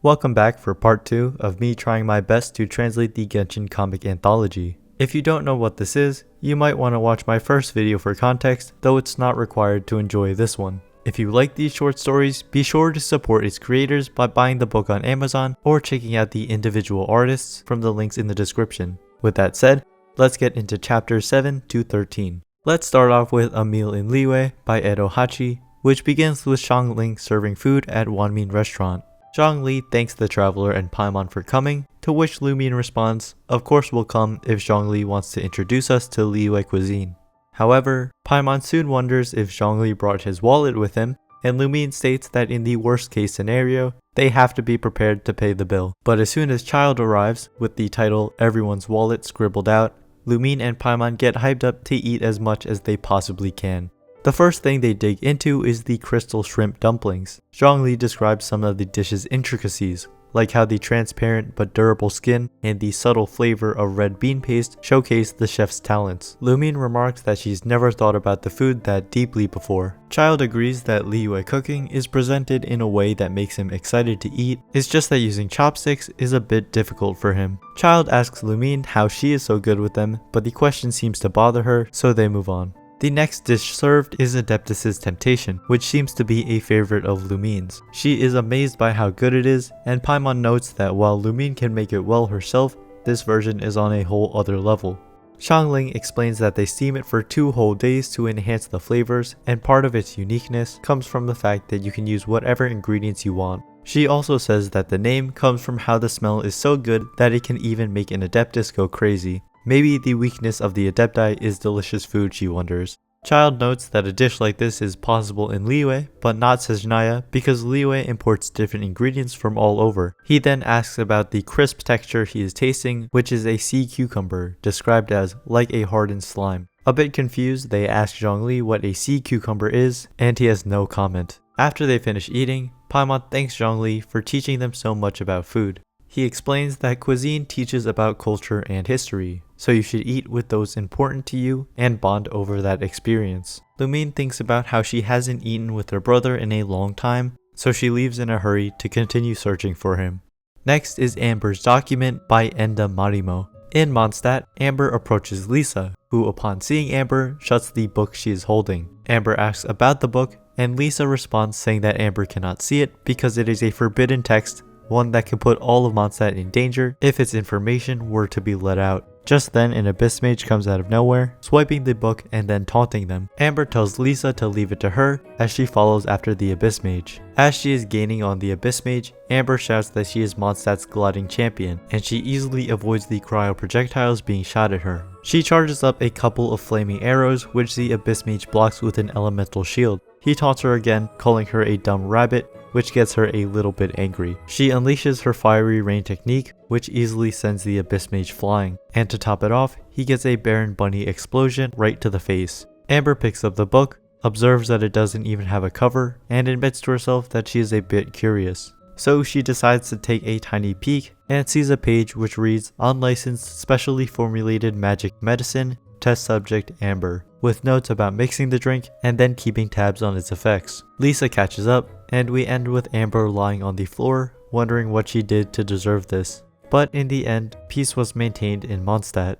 Welcome back for part 2 of me trying my best to translate the Genshin comic anthology. If you don't know what this is, you might want to watch my first video for context, though it's not required to enjoy this one. If you like these short stories, be sure to support its creators by buying the book on Amazon or checking out the individual artists from the links in the description. With that said, let's get into chapters 7 to 13. Let's start off with A Meal in Liyue by Edo Hachi, which begins with Xiangling serving food at Wanmin Restaurant. Zhongli thanks the traveler and Paimon for coming, to which Lumin responds, "Of course we'll come if Zhongli wants to introduce us to Liyue cuisine." However, Paimon soon wonders if Zhongli brought his wallet with him, and Lumin states that in the worst case scenario, they have to be prepared to pay the bill. But as soon as Child arrives, with the title "Everyone's Wallet" scribbled out, Lumin and Paimon get hyped up to eat as much as they possibly can. The first thing they dig into is the crystal shrimp dumplings. Zhongli describes some of the dish's intricacies, like how the transparent but durable skin and the subtle flavor of red bean paste showcase the chef's talents. Lumin remarks that she's never thought about the food that deeply before. Child agrees that Liyue cooking is presented in a way that makes him excited to eat, it's just that using chopsticks is a bit difficult for him. Child asks Lumin how she is so good with them, but the question seems to bother her, so they move on. The next dish served is Adeptus' Temptation, which seems to be a favorite of Lumin's. She is amazed by how good it is, and Paimon notes that while Lumin can make it well herself, this version is on a whole other level. Xiangling explains that they steam it for 2 whole days to enhance the flavors, and part of its uniqueness comes from the fact that you can use whatever ingredients you want. She also says that the name comes from how the smell is so good that it can even make an Adeptus go crazy. Maybe the weakness of the Adepti is delicious food, she wonders. Child notes that a dish like this is possible in Liyue, but not Sejnaya, because Liyue imports different ingredients from all over. He then asks about the crisp texture he is tasting, which is a sea cucumber, described as like a hardened slime. A bit confused, they ask Zhongli what a sea cucumber is, and he has no comment. After they finish eating, Paimon thanks Zhongli for teaching them so much about food. He explains that cuisine teaches about culture and history, so you should eat with those important to you and bond over that experience. Lumin thinks about how she hasn't eaten with her brother in a long time, so she leaves in a hurry to continue searching for him. Next is Amber's Document by Enda Marimo. In Mondstadt, Amber approaches Lisa, who upon seeing Amber, shuts the book she is holding. Amber asks about the book, and Lisa responds saying that Amber cannot see it because it is a forbidden text, one that can put all of Mondstadt in danger if its information were to be let out. Just then, an Abyss Mage comes out of nowhere, swiping the book and then taunting them. Amber tells Lisa to leave it to her as she follows after the Abyss Mage. As she is gaining on the Abyss Mage, Amber shouts that she is Mondstadt's gliding champion, and she easily avoids the cryo projectiles being shot at her. She charges up a couple of flaming arrows, which the Abyss Mage blocks with an elemental shield. He taunts her again, calling her a dumb rabbit, which gets her a little bit angry. She unleashes her fiery rain technique, which easily sends the Abyss Mage flying. And to top it off, he gets a Baron Bunny explosion right to the face. Amber picks up the book, observes that it doesn't even have a cover, and admits to herself that she is a bit curious. So she decides to take a tiny peek, and sees a page which reads, "Unlicensed specially formulated magic medicine, test subject Amber," with notes about mixing the drink and then keeping tabs on its effects. Lisa catches up, and we end with Amber lying on the floor, wondering what she did to deserve this. But in the end, peace was maintained in Mondstadt.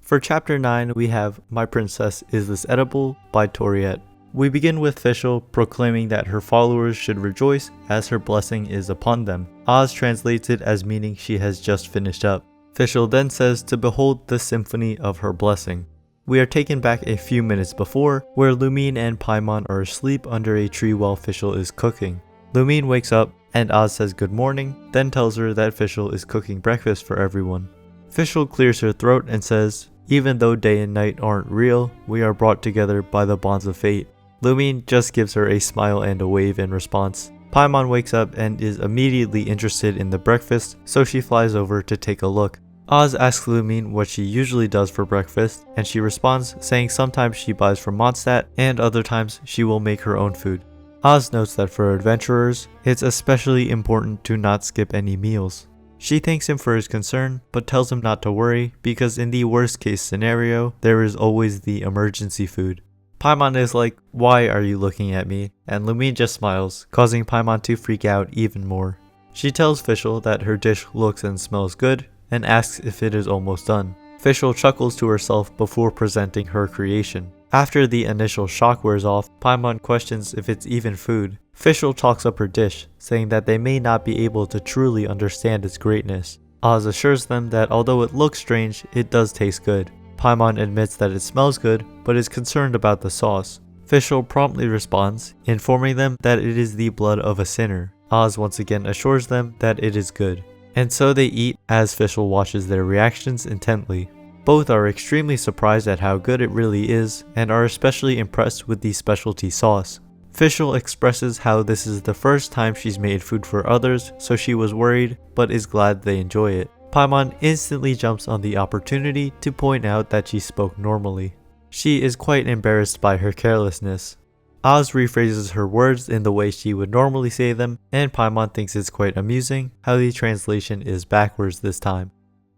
For chapter 9, we have My Princess, Is This Edible? By Toriette. We begin with Fischl proclaiming that her followers should rejoice as her blessing is upon them. Oz translates it as meaning she has just finished up. Fischl then says to behold the symphony of her blessing. We are taken back a few minutes before, where Lumin and Paimon are asleep under a tree while Fischl is cooking. Lumin wakes up, and Oz says good morning, then tells her that Fischl is cooking breakfast for everyone. Fischl clears her throat and says, "Even though day and night aren't real, we are brought together by the bonds of fate." Lumin just gives her a smile and a wave in response. Paimon wakes up and is immediately interested in the breakfast, so she flies over to take a look. Oz asks Lumin what she usually does for breakfast, and she responds saying sometimes she buys from Mondstadt, and other times she will make her own food. Oz notes that for adventurers, it's especially important to not skip any meals. She thanks him for his concern, but tells him not to worry because in the worst case scenario, there is always the emergency food. Paimon is like, "Why are you looking at me?" and Lumin just smiles, causing Paimon to freak out even more. She tells Fischl that her dish looks and smells good and asks if it is almost done. Fischl chuckles to herself before presenting her creation. After the initial shock wears off, Paimon questions if it's even food. Fischl talks up her dish, saying that they may not be able to truly understand its greatness. Oz assures them that although it looks strange, it does taste good. Paimon admits that it smells good, but is concerned about the sauce. Fischl promptly responds, informing them that it is the blood of a sinner. Oz once again assures them that it is good. And so they eat as Fischl watches their reactions intently. Both are extremely surprised at how good it really is, and are especially impressed with the specialty sauce. Fischl expresses how this is the first time she's made food for others, so she was worried, but is glad they enjoy it. Paimon instantly jumps on the opportunity to point out that she spoke normally. She is quite embarrassed by her carelessness. Oz rephrases her words in the way she would normally say them, and Paimon thinks it's quite amusing how the translation is backwards this time.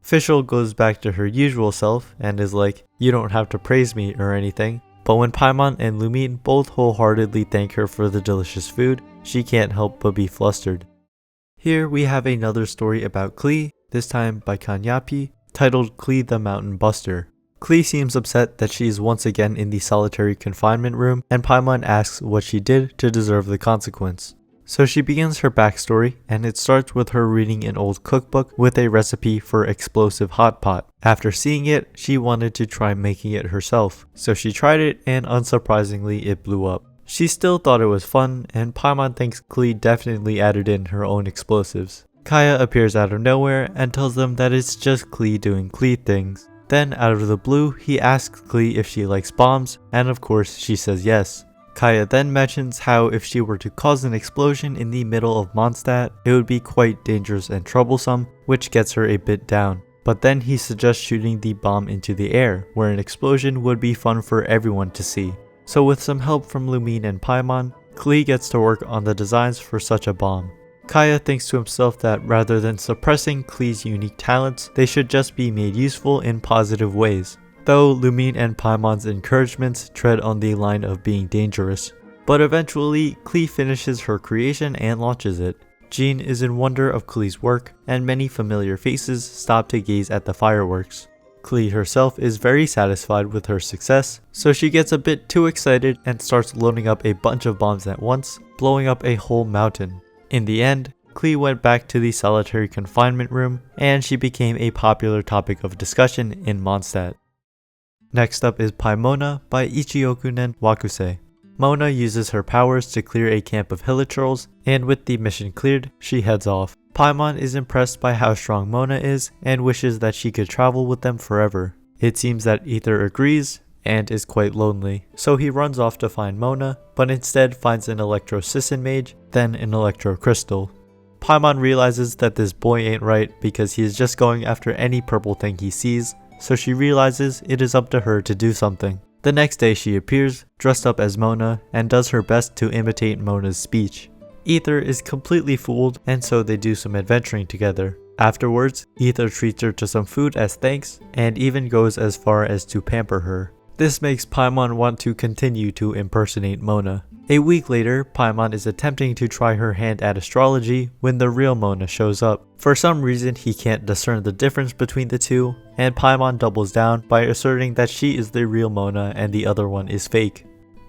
Fischl goes back to her usual self and is like, "You don't have to praise me or anything," but when Paimon and Lumine both wholeheartedly thank her for the delicious food, she can't help but be flustered. Here we have another story about Klee, this time by Kanyapi, titled Klee the Mountain Buster. Klee seems upset that she is once again in the solitary confinement room, and Paimon asks what she did to deserve the consequence. So she begins her backstory, and it starts with her reading an old cookbook with a recipe for explosive hot pot. After seeing it, she wanted to try making it herself, so she tried it, and unsurprisingly it blew up. She still thought it was fun, and Paimon thinks Klee definitely added in her own explosives. Kaya appears out of nowhere and tells them that it's just Klee doing Klee things. Then out of the blue, he asks Klee if she likes bombs, and of course she says yes. Kaya then mentions how if she were to cause an explosion in the middle of Mondstadt, it would be quite dangerous and troublesome, which gets her a bit down. But then he suggests shooting the bomb into the air, where an explosion would be fun for everyone to see. So with some help from Lumine and Paimon, Klee gets to work on the designs for such a bomb. Kaya thinks to himself that rather than suppressing Klee's unique talents, they should just be made useful in positive ways. Though Lumine and Paimon's encouragements tread on the line of being dangerous. But eventually, Klee finishes her creation and launches it. Jean is in wonder of Klee's work, and many familiar faces stop to gaze at the fireworks. Klee herself is very satisfied with her success, so she gets a bit too excited and starts loading up a bunch of bombs at once, blowing up a whole mountain. In the end, Klee went back to the solitary confinement room, and she became a popular topic of discussion in Mondstadt. Next up is Paimona by Ichiokunen Wakusei. Mona uses her powers to clear a camp of hilichurls, and with the mission cleared, she heads off. Paimon is impressed by how strong Mona is, and wishes that she could travel with them forever. It seems that Aether agrees, and is quite lonely, so he runs off to find Mona, but instead finds an Electro Sisson mage, then an Electro Crystal. Paimon realizes that this boy ain't right because he is just going after any purple thing he sees, so she realizes it is up to her to do something. The next day she appears, dressed up as Mona, and does her best to imitate Mona's speech. Aether is completely fooled, and so they do some adventuring together. Afterwards, Aether treats her to some food as thanks, and even goes as far as to pamper her. This makes Paimon want to continue to impersonate Mona. A week later, Paimon is attempting to try her hand at astrology when the real Mona shows up. For some reason, he can't discern the difference between the two, and Paimon doubles down by asserting that she is the real Mona and the other one is fake.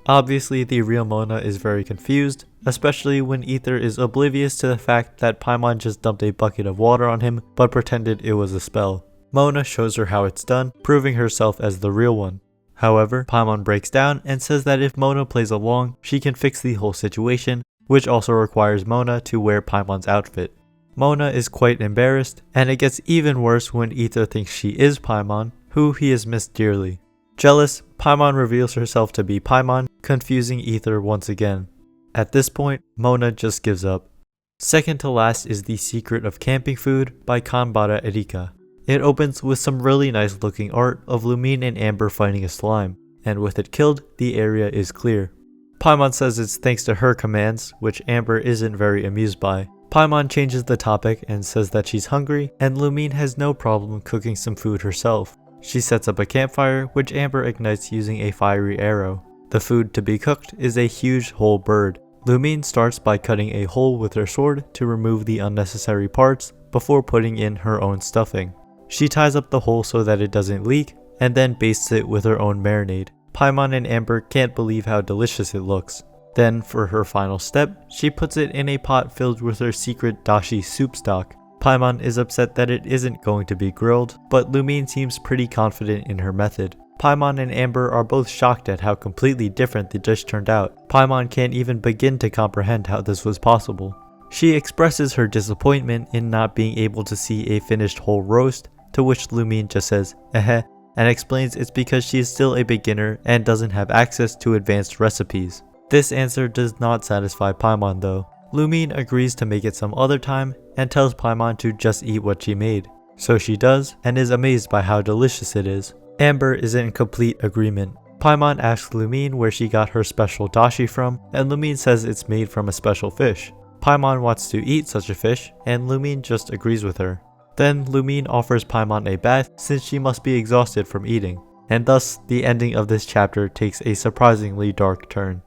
Obviously, the real Mona is very confused, especially when Aether is oblivious to the fact that Paimon just dumped a bucket of water on him but pretended it was a spell. Mona shows her how it's done, proving herself as the real one. However, Paimon breaks down and says that if Mona plays along, she can fix the whole situation, which also requires Mona to wear Paimon's outfit. Mona is quite embarrassed, and it gets even worse when Aether thinks she is Paimon, who he has missed dearly. Jealous, Paimon reveals herself to be Paimon, confusing Aether once again. At this point, Mona just gives up. Second to last is The Secret of Camping Food by Kanbara Erika. It opens with some really nice looking art of Lumine and Amber fighting a slime, and with it killed, the area is clear. Paimon says it's thanks to her commands, which Amber isn't very amused by. Paimon changes the topic and says that she's hungry, and Lumine has no problem cooking some food herself. She sets up a campfire, which Amber ignites using a fiery arrow. The food to be cooked is a huge whole bird. Lumine starts by cutting a hole with her sword to remove the unnecessary parts before putting in her own stuffing. She ties up the hole so that it doesn't leak and then bastes it with her own marinade. Paimon and Amber can't believe how delicious it looks. Then for her final step, she puts it in a pot filled with her secret dashi soup stock. Paimon is upset that it isn't going to be grilled, but Lumine seems pretty confident in her method. Paimon and Amber are both shocked at how completely different the dish turned out. Paimon can't even begin to comprehend how this was possible. She expresses her disappointment in not being able to see a finished whole roast, to which Lumine just says, "Eh," and explains it's because she is still a beginner and doesn't have access to advanced recipes. This answer does not satisfy Paimon though. Lumine agrees to make it some other time and tells Paimon to just eat what she made. So she does and is amazed by how delicious it is. Amber is in complete agreement. Paimon asks Lumine where she got her special dashi from, and Lumine says it's made from a special fish. Paimon wants to eat such a fish, and Lumine just agrees with her. Then Lumine offers Paimon a bath since she must be exhausted from eating, and thus the ending of this chapter takes a surprisingly dark turn.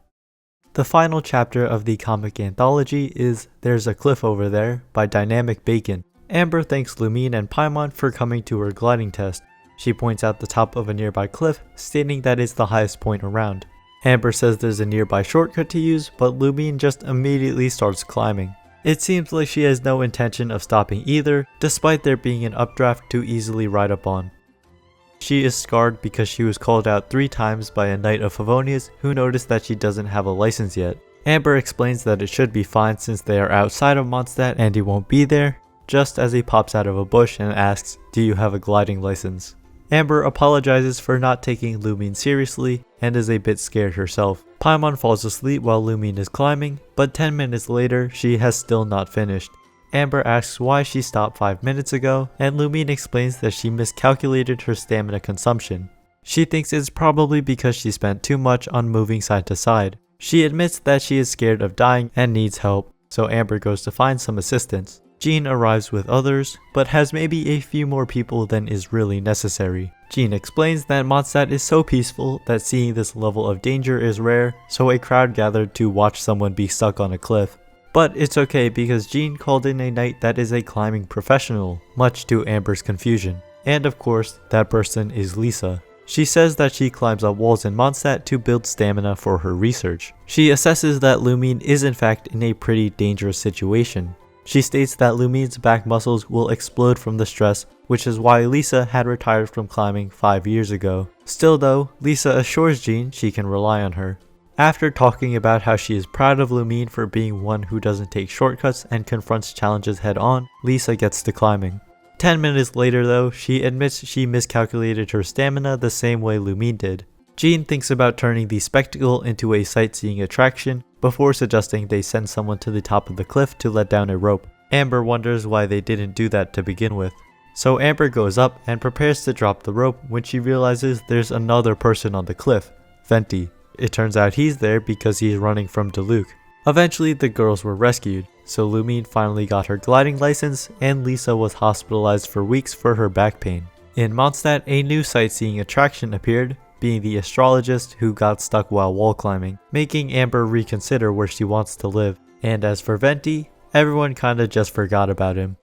The final chapter of the comic anthology is There's a Cliff Over There by Dynamic Bacon. Amber thanks Lumine and Paimon for coming to her gliding test. She points out the top of a nearby cliff, stating that it's the highest point around. Amber says there's a nearby shortcut to use, but Lumine just immediately starts climbing. It seems like she has no intention of stopping either, despite there being an updraft to easily ride up on. She is scarred because she was called out 3 times by a Knight of Favonius who noticed that she doesn't have a license yet. Amber explains that it should be fine since they are outside of Mondstadt and he won't be there, just as he pops out of a bush and asks, "Do you have a gliding license?" Amber apologizes for not taking Lumine seriously and is a bit scared herself. Paimon falls asleep while Lumine is climbing, but 10 minutes later she has still not finished. Amber asks why she stopped 5 minutes ago, and Lumine explains that she miscalculated her stamina consumption. She thinks it's probably because she spent too much on moving side to side. She admits that she is scared of dying and needs help, so Amber goes to find some assistance. Jean arrives with others, but has maybe a few more people than is really necessary. Jean explains that Mondstadt is so peaceful that seeing this level of danger is rare, so a crowd gathered to watch someone be stuck on a cliff. But it's okay because Jean called in a knight that is a climbing professional, much to Amber's confusion. And of course, that person is Lisa. She says that she climbs up walls in Mondstadt to build stamina for her research. She assesses that Lumine is in fact in a pretty dangerous situation. She states that Lumine's back muscles will explode from the stress, which is why Lisa had retired from climbing 5 years ago. Still though, Lisa assures Jean she can rely on her. After talking about how she is proud of Lumine for being one who doesn't take shortcuts and confronts challenges head on, Lisa gets to climbing. 10 minutes later though, she admits she miscalculated her stamina the same way Lumine did. Jean thinks about turning the spectacle into a sightseeing attraction before suggesting they send someone to the top of the cliff to let down a rope. Amber wonders why they didn't do that to begin with. So Amber goes up and prepares to drop the rope when she realizes there's another person on the cliff, Venti. It turns out he's there because he's running from Diluc. Eventually the girls were rescued, so Lumine finally got her gliding license and Lisa was hospitalized for weeks for her back pain. In Mondstadt, a new sightseeing attraction appeared, being the astrologist who got stuck while wall climbing, making Amber reconsider where she wants to live. And as for Venti, everyone kinda just forgot about him.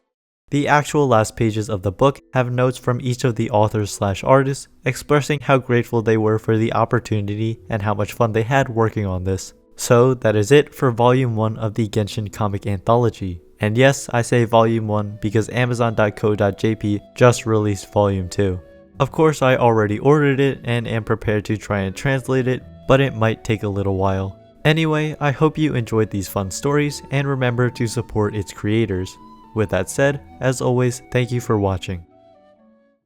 The actual last pages of the book have notes from each of the authors/artists expressing how grateful they were for the opportunity and how much fun they had working on this. So that is it for volume 1 of the Genshin comic anthology. And yes, I say volume 1 because Amazon.co.jp just released volume 2. Of course I already ordered it and am prepared to try and translate it, but it might take a little while. Anyway, I hope you enjoyed these fun stories and remember to support its creators. With that said, as always, thank you for watching.